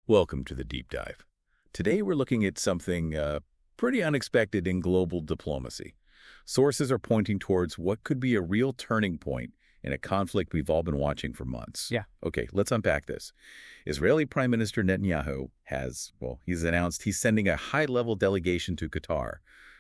Welcome to the Deep Dive. Today we're looking at something pretty unexpected in global diplomacy. Sources are pointing towards what could be a real turning point in a conflict we've all been watching for months. Yeah. Okay, let's unpack this. Israeli Prime Minister Netanyahu he's announced he's sending a high-level delegation to Qatar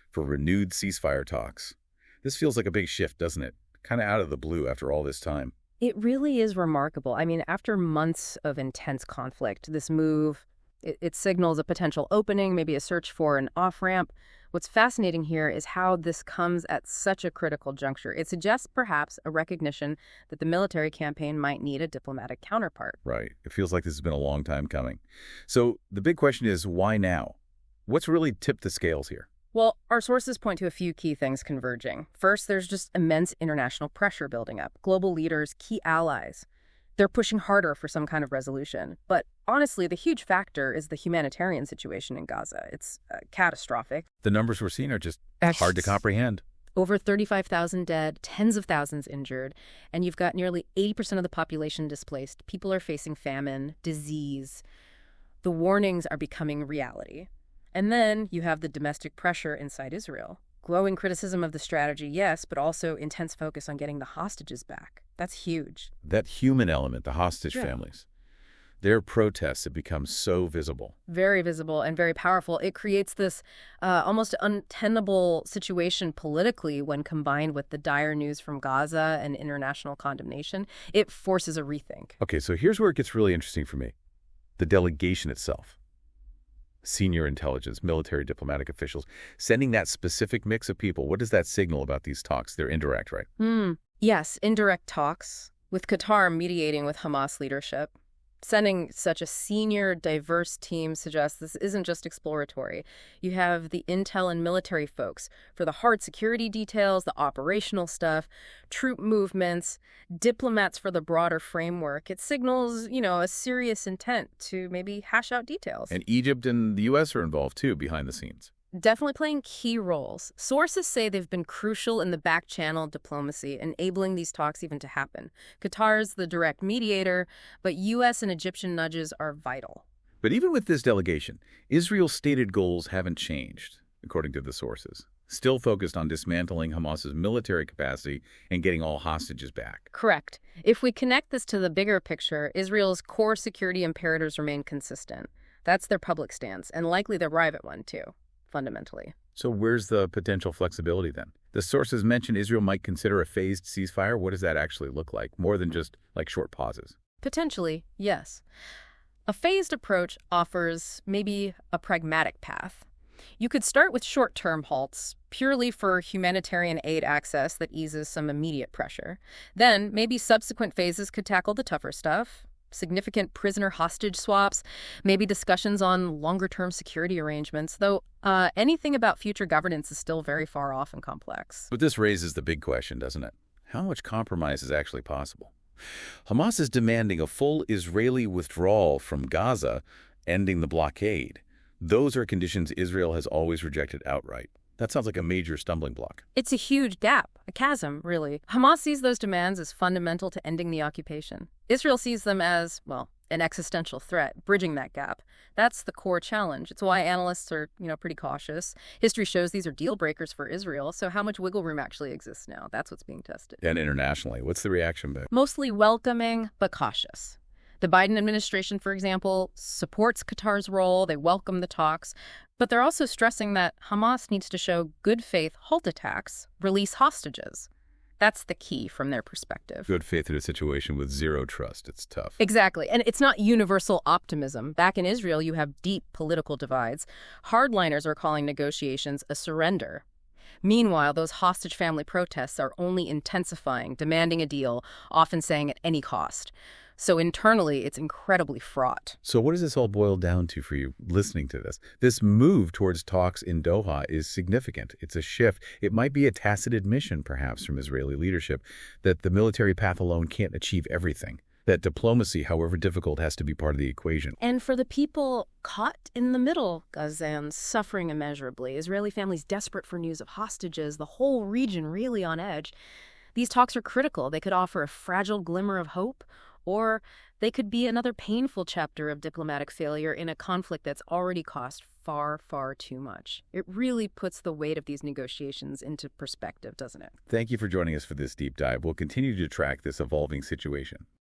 for renewed ceasefire talks. This feels like a big shift, doesn't it? Kind of out of the blue after all this time. It really is remarkable. I mean, after months of intense conflict, this move, it signals a potential opening, maybe a search for an off-ramp. What's fascinating here is how this comes at such a critical juncture. It suggests perhaps a recognition that the military campaign might need a diplomatic counterpart. Right. It feels like this has been a long time coming. So the big question is, why now? What's really tipped the scales here? Well, our sources point to a few key things converging. First, there's just immense international pressure building up. Global leaders, key allies, they're pushing harder for some kind of resolution. But honestly, the huge factor is the humanitarian situation in Gaza. It's catastrophic. The numbers we're seeing are just hard to comprehend. Over 35,000 dead, tens of thousands injured, and you've got nearly 80% of the population displaced. People are facing famine, disease. The warnings are becoming reality. And then you have the domestic pressure inside Israel. Growing criticism of the strategy, yes, but also intense focus on getting the hostages back. That's huge. That human element, the hostage families, their protests have become so visible. Very visible and very powerful. It creates this almost untenable situation politically when combined with the dire news from Gaza and international condemnation. It forces a rethink. Okay, so here's where it gets really interesting for me. The delegation itself. Senior intelligence, military, diplomatic officials, sending that specific mix of people. What does that signal about these talks? They're indirect, right? Yes, indirect talks, with Qatar mediating with Hamas leadership. Sending such a senior, diverse team suggests this isn't just exploratory. You have the intel and military folks for the hard security details, the operational stuff, troop movements, diplomats for the broader framework. It signals, a serious intent to maybe hash out details. And Egypt and the U.S. are involved, too, behind the scenes. Definitely playing key roles. Sources say they've been crucial in the back-channel diplomacy, enabling these talks even to happen. Qatar's the direct mediator, but U.S. and Egyptian nudges are vital. But even with this delegation, Israel's stated goals haven't changed, according to the sources. Still focused on dismantling Hamas's military capacity and getting all hostages back. Correct. If we connect this to the bigger picture, Israel's core security imperatives remain consistent. That's their public stance, and likely their private one, too. Fundamentally. So where's the potential flexibility then? The sources mention Israel might consider a phased ceasefire. What does that actually look like? More than just like short pauses? Potentially, yes. A phased approach offers maybe a pragmatic path. You could start with short-term halts, purely for humanitarian aid access that eases some immediate pressure. Then maybe subsequent phases could tackle the tougher stuff. Significant prisoner hostage swaps, maybe discussions on longer-term security arrangements, though anything about future governance is still very far off and complex. But this raises the big question, doesn't it? How much compromise is actually possible? Hamas is demanding a full Israeli withdrawal from Gaza, ending the blockade. Those are conditions Israel has always rejected outright. That sounds like a major stumbling block. It's a huge gap, a chasm, really. Hamas sees those demands as fundamental to ending the occupation. Israel sees them as, an existential threat, bridging that gap. That's the core challenge. It's why analysts are, pretty cautious. History shows these are deal breakers for Israel, so how much wiggle room actually exists now? That's what's being tested. And internationally, what's the reaction been? Mostly welcoming, but cautious. The Biden administration, for example, supports Qatar's role. They welcome the talks. But they're also stressing that Hamas needs to show good faith, halt attacks, release hostages. That's the key from their perspective. Good faith in a situation with zero trust. It's tough. Exactly. And it's not universal optimism. Back in Israel, you have deep political divides. Hardliners are calling negotiations a surrender. Meanwhile, those hostage family protests are only intensifying, demanding a deal, often saying at any cost. So internally, it's incredibly fraught. So what does this all boil down to for you listening to this? This move towards talks in Doha is significant. It's a shift. It might be a tacit admission, perhaps, from Israeli leadership that the military path alone can't achieve everything, that diplomacy, however difficult, has to be part of the equation. And for the people caught in the middle, Gazans suffering immeasurably, Israeli families desperate for news of hostages, the whole region really on edge, these talks are critical. They could offer a fragile glimmer of hope, Or they could be another painful chapter of diplomatic failure in a conflict that's already cost far, far too much. It really puts the weight of these negotiations into perspective, doesn't it? Thank you for joining us for this deep dive. We'll continue to track this evolving situation.